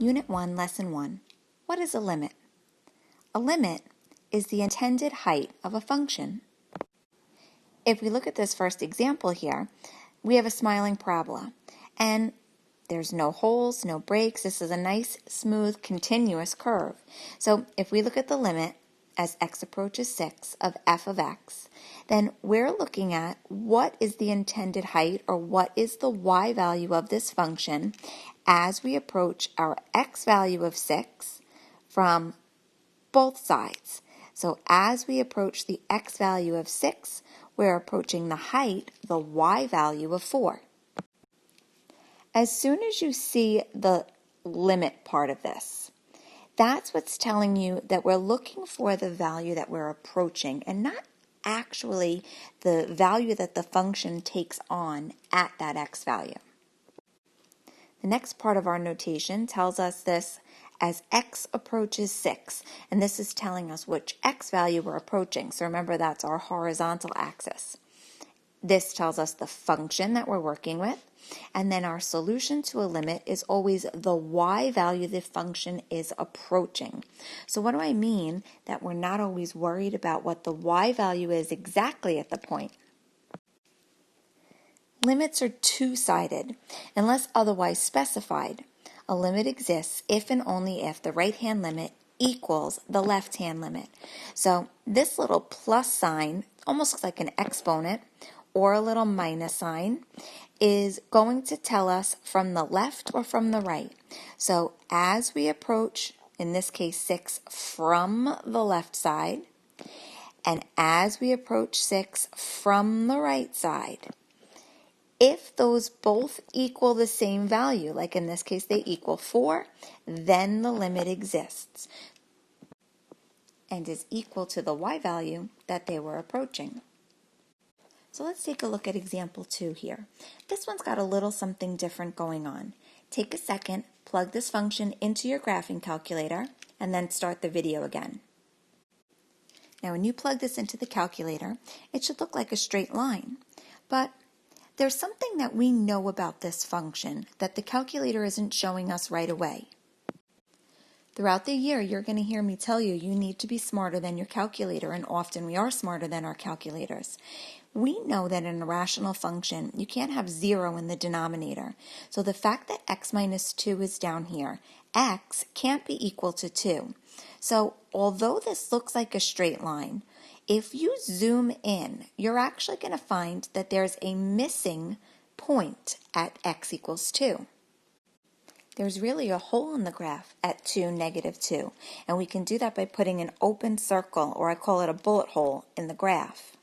Unit 1, Lesson 1. What is a limit? A limit is the intended height of a function. If we look at this first example here, we have a smiling parabola, and there's no holes, no breaks. This is a nice, smooth, continuous curve. So if we look at the limit as x approaches 6 of f of x, then we're looking at what is the intended height, or what is the y value of this function as we approach our x value of 6 from both sides. So as we approach the x value of 6, we're approaching the height, the y value of 4. As soon as you see the limit part of this, that's what's telling you that we're looking for the value that we're approaching and not actually the value that the function takes on at that x value. The next part of our notation tells us this as x approaches 6, and this is telling us which x value we're approaching. So remember, that's our horizontal axis. This tells us the function that we're working with, and then our solution to a limit is always the y value the function is approaching. So what do I mean that we're not always worried about what the y value is exactly at the point? Limits are two-sided unless otherwise specified. A limit exists if and only if the right-hand limit equals the left-hand limit. So this little plus sign almost looks like an exponent, or a little minus sign, is going to tell us from the left or from the right. So as we approach, in this case 6, from the left side, and as we approach 6 from the right side, if those both equal the same value, like in this case they equal 4, then the limit exists and is equal to the y value that they were approaching. So let's take a look at example 2 here. This one's got a little something different going on. Take a second, plug this function into your graphing calculator, and then start the video again. Now when you plug this into the calculator, it should look like a straight line. But there's something that we know about this function that the calculator isn't showing us right away. Throughout the year, you're going to hear me tell you need to be smarter than your calculator, and often we are smarter than our calculators. We know that in a rational function, you can't have 0 in the denominator. So the fact that x minus 2 is down here, x can't be equal to 2. So although this looks like a straight line, if you zoom in, you're actually going to find that there's a missing point at x equals 2. There's really a hole in the graph at 2, -2, and we can do that by putting an open circle, or I call it a bullet hole, in the graph.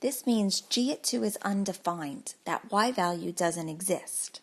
This means g at 2 is undefined. That y value doesn't exist.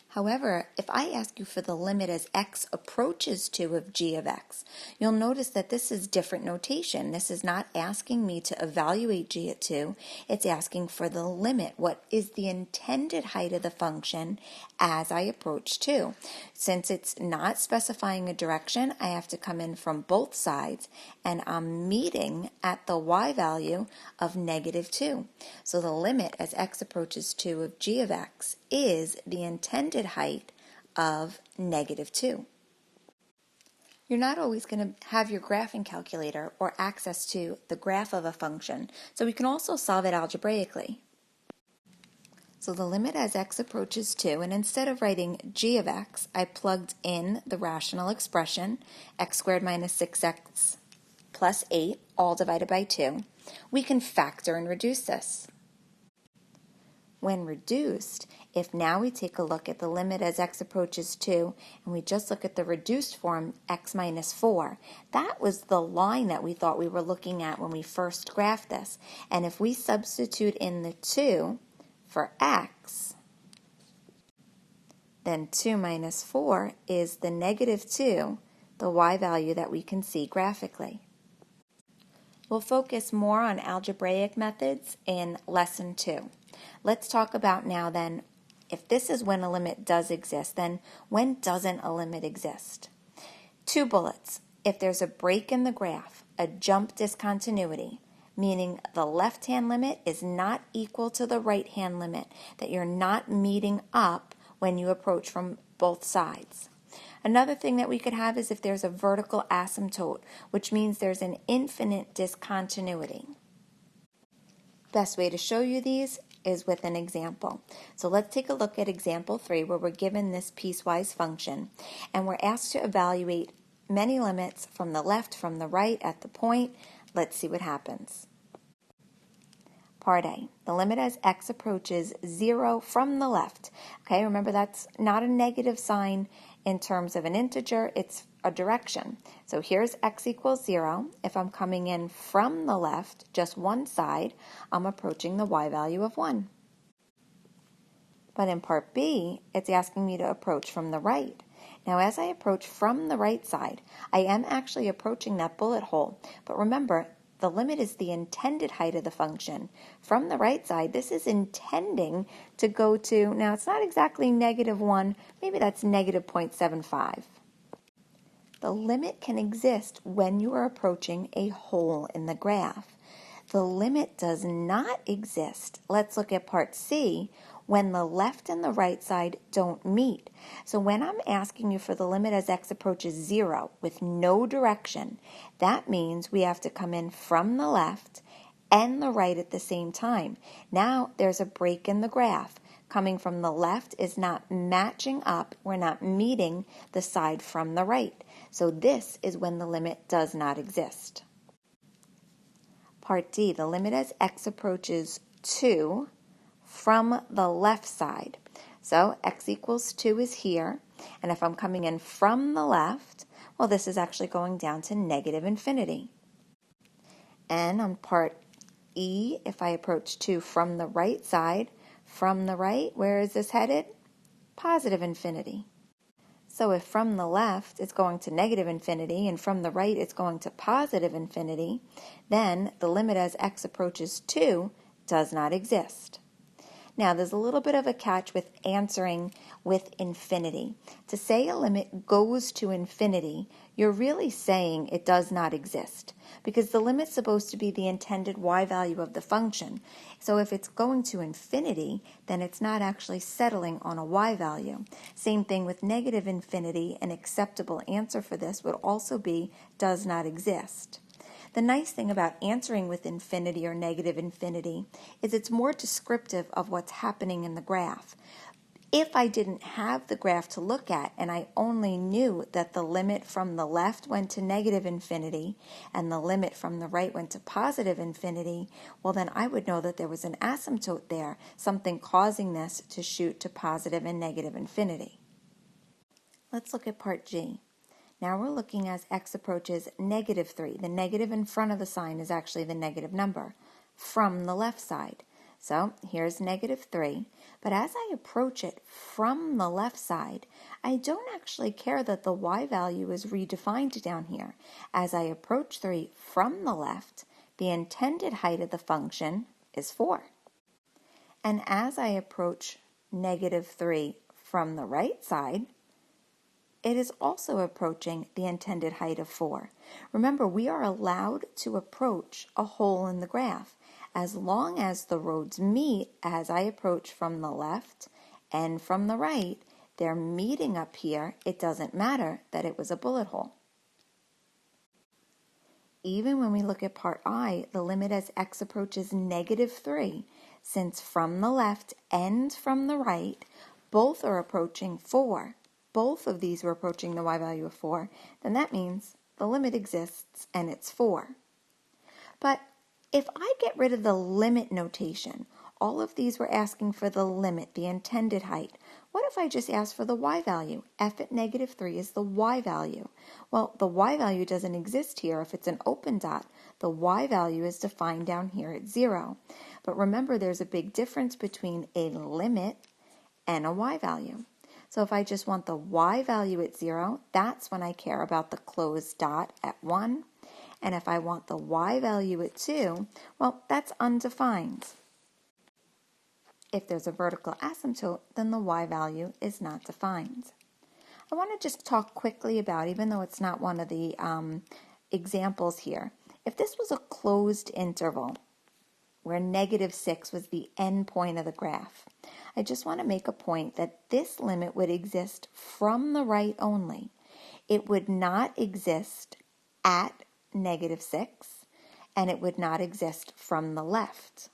However, if I ask you for the limit as x approaches 2 of g of x, you'll notice that this is different notation. This is not asking me to evaluate g at 2. It's asking for the limit. What is the intended height of the function as I approach 2? Since it's not specifying a direction, I have to come in from both sides, and I'm meeting at the y value of -2. So the limit as x approaches 2 of g of x is the intended height of -2. You're not always going to have your graphing calculator or access to the graph of a function, so we can also solve it algebraically. So the limit as x approaches 2, and instead of writing g of x, I plugged in the rational expression, x squared minus 6x plus 8, all divided by 2. We can factor and reduce this. When reduced, if now we take a look at the limit as x approaches 2, and we just look at the reduced form, x minus 4, that was the line that we thought we were looking at when we first graphed this. And if we substitute in the 2 for x, then 2 minus 4 is the -2, the y value that we can see graphically. We'll focus more on algebraic methods in lesson 2. Let's talk about now then, if this is when a limit does exist, then when doesn't a limit exist? 2 bullets. If there's a break in the graph, a jump discontinuity, meaning the left-hand limit is not equal to the right-hand limit, that you're not meeting up when you approach from both sides. Another thing that we could have is if there's a vertical asymptote, which means there's an infinite discontinuity. Best way to show you these is with an example. So let's take a look at example 3 where we're given this piecewise function and we're asked to evaluate many limits from the left, from the right at the point. Let's see what happens. Part A, the limit as x approaches 0 from the left. Okay, remember that's not a negative sign in terms of an integer, it's a direction. So here's x equals 0. If I'm coming in from the left, just one side, I'm approaching the y value of 1. But in part B, it's asking me to approach from the right. Now as I approach from the right side, I am actually approaching that bullet hole. But remember, the limit is the intended height of the function. From the right side, this is intending to go to, now it's not exactly -1, maybe that's -0.75. The limit can exist when you are approaching a hole in the graph. The limit does not exist, let's look at part C, when the left and the right side don't meet. So when I'm asking you for the limit as x approaches 0 with no direction, that means we have to come in from the left and the right at the same time. Now there's a break in the graph. Coming from the left is not matching up, we're not meeting the side from the right. So this is when the limit does not exist. Part D, the limit as x approaches 2 from the left side. So x equals 2 is here, and if I'm coming in from the left, well, this is actually going down to -infinity. And on part E, if I approach 2 from the right side, from the right, where is this headed? Positive infinity. So if from the left it's going to -infinity and from the right it's going to positive infinity, then the limit as x approaches 2 does not exist. Now, there's a little bit of a catch with answering with infinity. To say a limit goes to infinity, you're really saying it does not exist because the limit's supposed to be the intended y value of the function. So if it's going to infinity, then it's not actually settling on a y value. Same thing with -infinity. An acceptable answer for this would also be does not exist. The nice thing about answering with infinity or -infinity is it's more descriptive of what's happening in the graph. If I didn't have the graph to look at and I only knew that the limit from the left went to -infinity and the limit from the right went to positive infinity, well then I would know that there was an asymptote there, something causing this to shoot to positive and negative infinity. Let's look at part G. Now we're looking as x approaches -3. The negative in front of the sign is actually the negative number from the left side. So here's -3, but as I approach it from the left side, I don't actually care that the y value is redefined down here. As I approach 3 from the left, the intended height of the function is 4. And as I approach -3 from the right side, it is also approaching the intended height of 4. Remember, we are allowed to approach a hole in the graph as long as the roads meet as I approach from the left and from the right. They're meeting up here. It doesn't matter that it was a bullet hole. Even when we look at part I, the limit as x approaches -3, since from the left and from the right, both are approaching 4. Both of these are approaching the y value of 4, then that means the limit exists and it's 4. But if I get rid of the limit notation, all of these were asking for the limit, the intended height. What if I just ask for the y value? F at -3 is the y value. Well, the y value doesn't exist here if it's an open dot. The y value is defined down here at 0. But remember, there's a big difference between a limit and a y value. So if I just want the y value at 0, that's when I care about the closed dot at 1. And if I want the y value at 2, well, that's undefined. If there's a vertical asymptote, then the y value is not defined. I want to just talk quickly about, even though it's not one of the examples here, if this was a closed interval where -6 was the end point of the graph, I just want to make a point that this limit would exist from the right only. It would not exist at -6, and it would not exist from the left.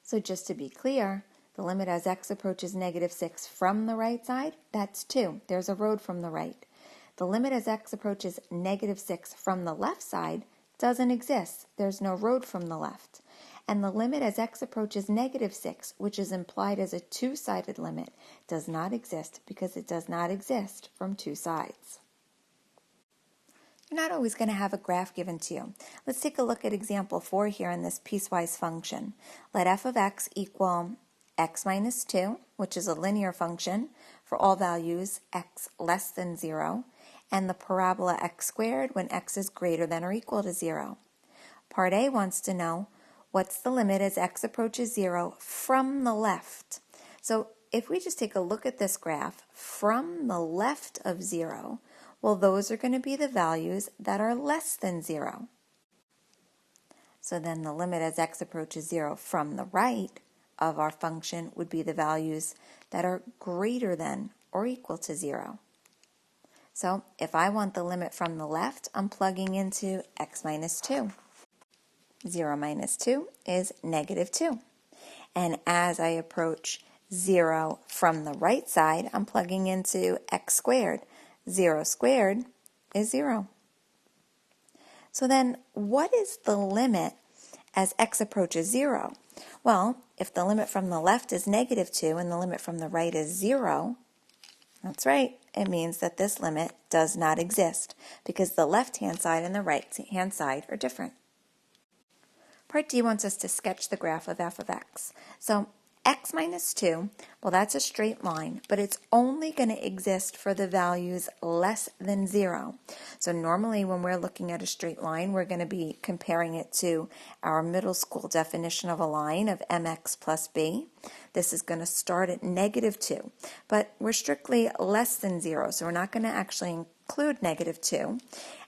So just to be clear, the limit as x approaches -6 from the right side, that's 2. There's a road from the right. The limit as x approaches -6 from the left side doesn't exist. There's no road from the left. And the limit as x approaches -6, which is implied as a two-sided limit, does not exist because it does not exist from two sides. You're not always going to have a graph given to you. Let's take a look at example 4 here in this piecewise function. Let f of x equal x minus 2, which is a linear function for all values x less than 0, and the parabola x squared when x is greater than or equal to 0. Part A wants to know what's the limit as x approaches 0 from the left. So if we just take a look at this graph from the left of 0, well, those are going to be the values that are less than 0. So then the limit as x approaches 0 from the right of our function would be the values that are greater than or equal to 0. So if I want the limit from the left, I'm plugging into x minus 2. 0 minus 2 is -2. And as I approach 0 from the right side, I'm plugging into x squared. 0 squared is 0. So then what is the limit as x approaches 0? Well, if the limit from the left is -2 and the limit from the right is 0, that's right, it means that this limit does not exist because the left-hand side and the right-hand side are different. Part D wants us to sketch the graph of f of x. So x minus 2, well, that's a straight line, but it's only going to exist for the values less than 0. So normally when we're looking at a straight line, we're going to be comparing it to our middle school definition of a line of mx plus b. This is going to start at -2, but we're strictly less than 0, so we're not going to actually include -2.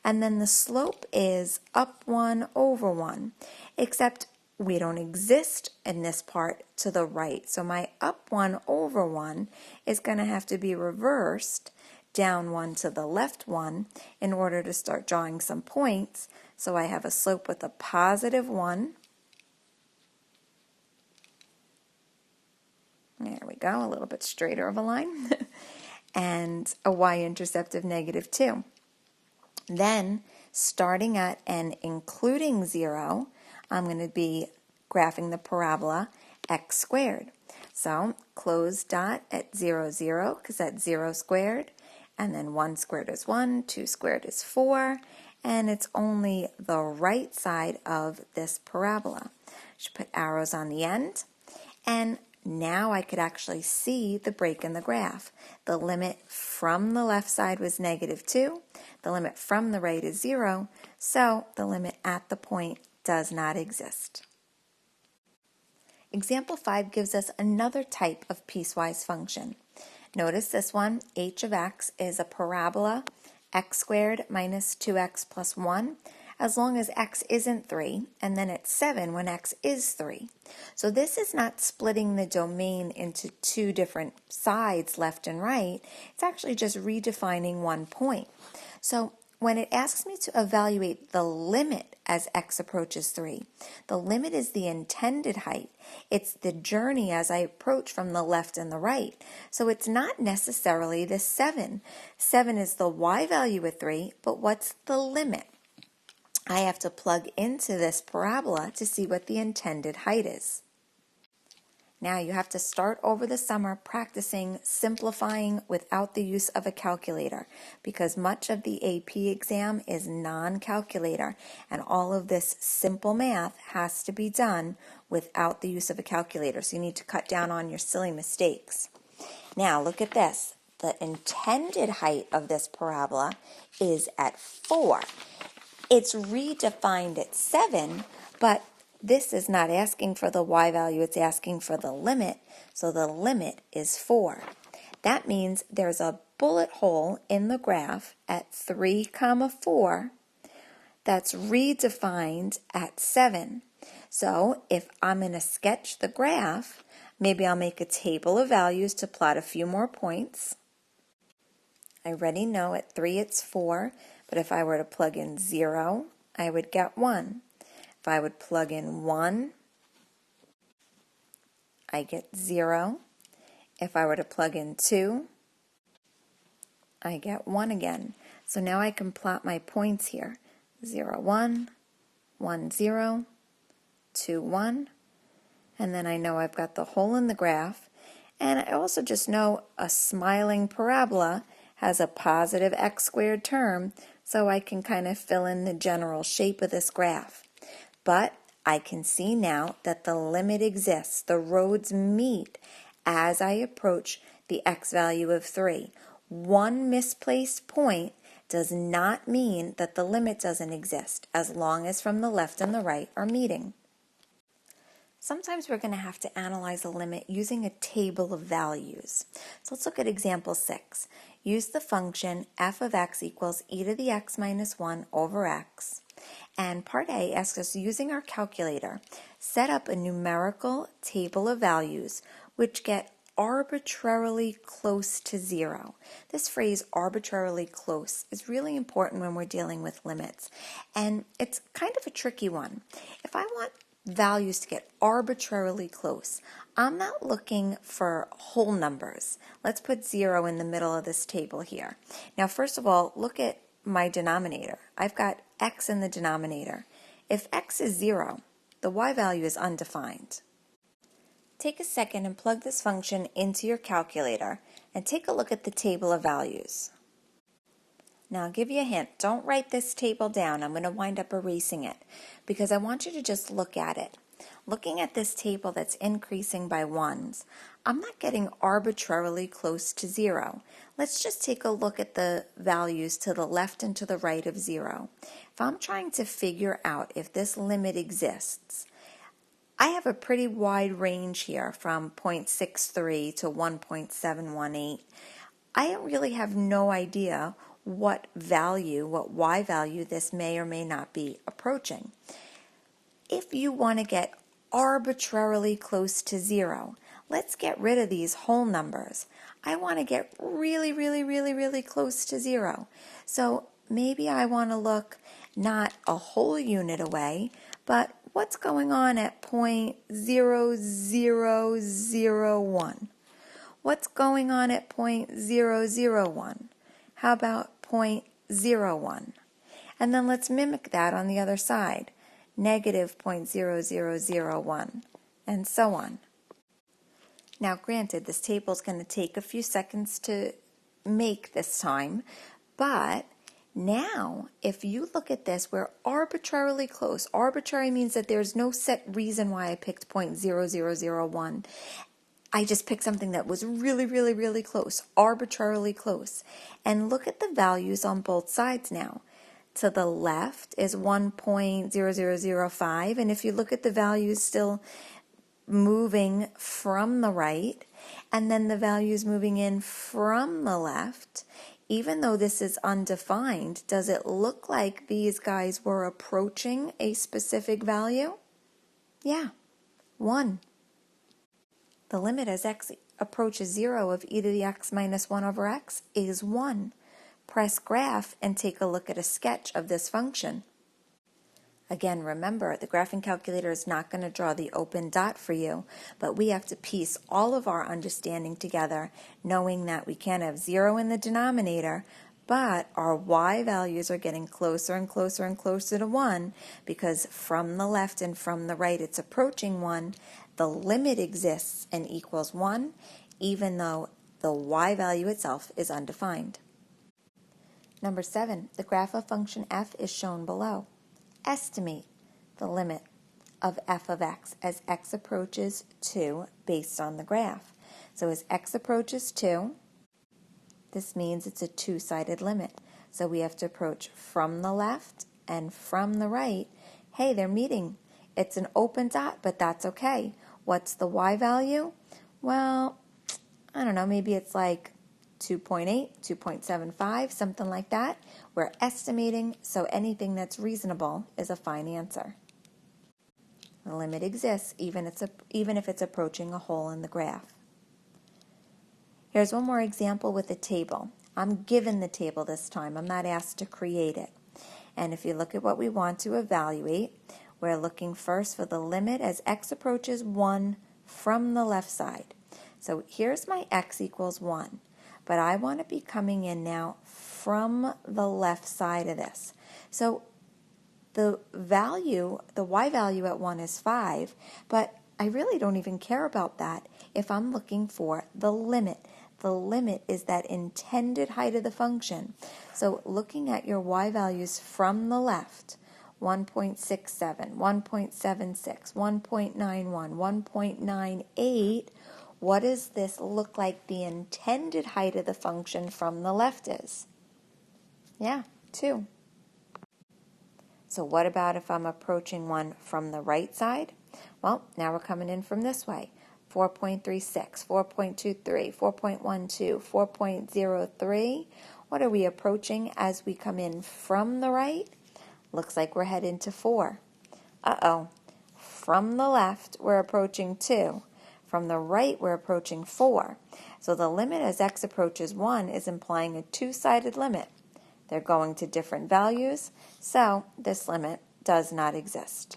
And then the slope is up 1 over 1, except we don't exist in this part to the right. So my up 1 over 1 is going to have to be reversed down 1 to the left 1 in order to start drawing some points. So I have a slope with a +1. There we go, a little bit straighter of a line. And a y-intercept of -2. Then, starting at and including 0, I'm going to be graphing the parabola x squared. So, close dot at 0, 0, because that's 0 squared. And then 1 squared is 1, 2 squared is 4. And it's only the right side of this parabola. Should put arrows on the end. And now I could actually see the break in the graph. The limit from the left side was -2. The limit from the right is 0. So the limit at the point does not exist. Example 5 gives us another type of piecewise function. Notice this one, h of x is a parabola x squared minus 2x plus 1, as long as x isn't 3, and then it's 7 when x is 3. So this is not splitting the domain into two different sides, left and right. It's actually just redefining one point. So when it asks me to evaluate the limit as x approaches 3, the limit is the intended height. It's the journey as I approach from the left and the right. So it's not necessarily the 7. 7 is the y value at 3, but what's the limit? I have to plug into this parabola to see what the intended height is. Now you have to start over the summer practicing simplifying without the use of a calculator, because much of the AP exam is non-calculator, and all of this simple math has to be done without the use of a calculator. So you need to cut down on your silly mistakes. Now look at this. The intended height of this parabola is at 4. It's redefined at 7, but this is not asking for the y value, it's asking for the limit, so the limit is 4. That means there's a bullet hole in the graph at 3, 4 that's redefined at 7. So if I'm going to sketch the graph, Maybe I'll make a table of values to plot a few more points. I already know at 3 it's 4, but if I were to plug in 0, I would get 1. If I would plug in 1, I get 0. If I were to plug in 2, I get 1 again. So now I can plot my points here. 0, 1, 1, 0, 2, 1. And then I know I've got the hole in the graph. And I also just know a smiling parabola has a positive x squared term, so I can kind of fill in the general shape of this graph. But I can see now that the limit exists. The roads meet as I approach the x value of 3. One misplaced point does not mean that the limit doesn't exist, as long as from the left and the right are meeting. Sometimes we're going to have to analyze a limit using a table of values. So let's look at example 6. Use the function f of x equals e to the x minus 1 over x. And part A asks us, using our calculator, set up a numerical table of values which get arbitrarily close to 0. This phrase, arbitrarily close, is really important when we're dealing with limits. And it's kind of a tricky one. If I want values to get arbitrarily close, I'm not looking for whole numbers. Let's put 0 in the middle of this table here. Now, first of all, look at my denominator. I've got x in the denominator. If x is 0, the y value is undefined. Take a second and plug this function into your calculator and take a look at the table of values. Now, I'll give you a hint. Don't write this table down. I'm going to wind up erasing it because I want you to just look at it. Looking at this table that's increasing by 1s, I'm not getting arbitrarily close to 0. Let's just take a look at the values to the left and to the right of 0. If I'm trying to figure out if this limit exists, I have a pretty wide range here from 0.63 to 1.718. I really have no idea what y value this may or may not be approaching. If you want to get arbitrarily close to 0, let's get rid of these whole numbers. I want to get really close to 0. So maybe I want to look not a whole unit away, but what's going on at 0.0001? What's going on at 0.001? How about 0.01? And then let's mimic that on the other side. Negative 0.0001, and so on. Now, granted, this table is going to take a few seconds to make this time, but now, if you look at this, we're arbitrarily close. Arbitrary means that there's no set reason why I picked 0.0001. I just picked something that was really close, arbitrarily close. And look at the values on both sides now. To the left is 1.0005, and if you look at the values still moving from the right, and then the values moving in from the left, even though this is undefined, does it look like these guys were approaching a specific value? Yeah, 1. The limit as x approaches 0 of e to the x minus 1 over x is 1. Press graph and take a look at a sketch of this function. Again, remember, the graphing calculator is not going to draw the open dot for you, but we have to piece all of our understanding together, knowing that we can't have 0 in the denominator, but our y values are getting closer and closer and closer to 1, because from the left and from the right it's approaching 1. The limit exists and equals 1, even though the y value itself is undefined. Number 7, the graph of function f is shown below. Estimate the limit of f of x as x approaches 2 based on the graph. So as x approaches 2, this means it's a two-sided limit. So we have to approach from the left and from the right. Hey, they're meeting. It's an open dot, but that's okay. What's the y value? Well, I don't know, maybe it's like 2.8, 2.75, something like that. We're estimating, so anything that's reasonable is a fine answer. The limit exists even if it's approaching a hole in the graph. Here's one more example with a table. I'm given the table this time. I'm not asked to create it. And if you look at what we want to evaluate, we're looking first for the limit as x approaches 1 from the left side. So here's my x equals 1. But I want to be coming in now from the left side of this. So the y value at 1 is 5, but I really don't even care about that if I'm looking for the limit. The limit is that intended height of the function. So looking at your y values from the left, 1.67, 1.76, 1.91, 1.98, what does this look like the intended height of the function from the left is? Yeah, 2. So what about if I'm approaching one from the right side? Well, now we're coming in from this way. 4.36, 4.23, 4.12, 4.03. What are we approaching as we come in from the right? Looks like we're heading to 4. Uh-oh. From the left, we're approaching 2. From the right, we're approaching 4. So the limit as x approaches 1 is implying a two-sided limit. They're going to different values, so this limit does not exist.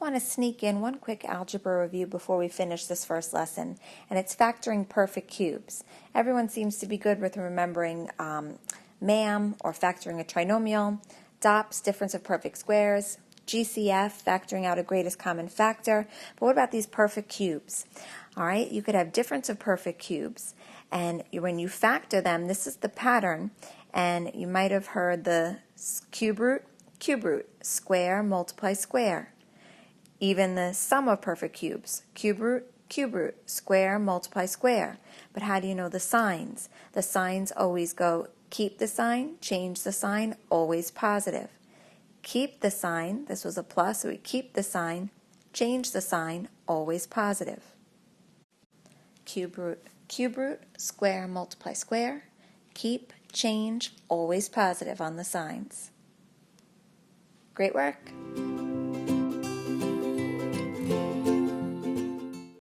I want to sneak in one quick algebra review before we finish this first lesson, and it's factoring perfect cubes. Everyone seems to be good with remembering MAM, or factoring a trinomial, DOPS, difference of perfect squares, GCF, factoring out a greatest common factor. But what about these perfect cubes? All right, you could have difference of perfect cubes, and when you factor them, this is the pattern, and you might have heard the cube root, square multiply square. Even the sum of perfect cubes, cube root, square multiply square. But how do you know the signs? The signs always go keep the sign, change the sign, always positive. Keep the sign, this was a plus, so we keep the sign, change the sign, always positive. Cube root, square multiply square, keep, change, always positive on the signs. Great work.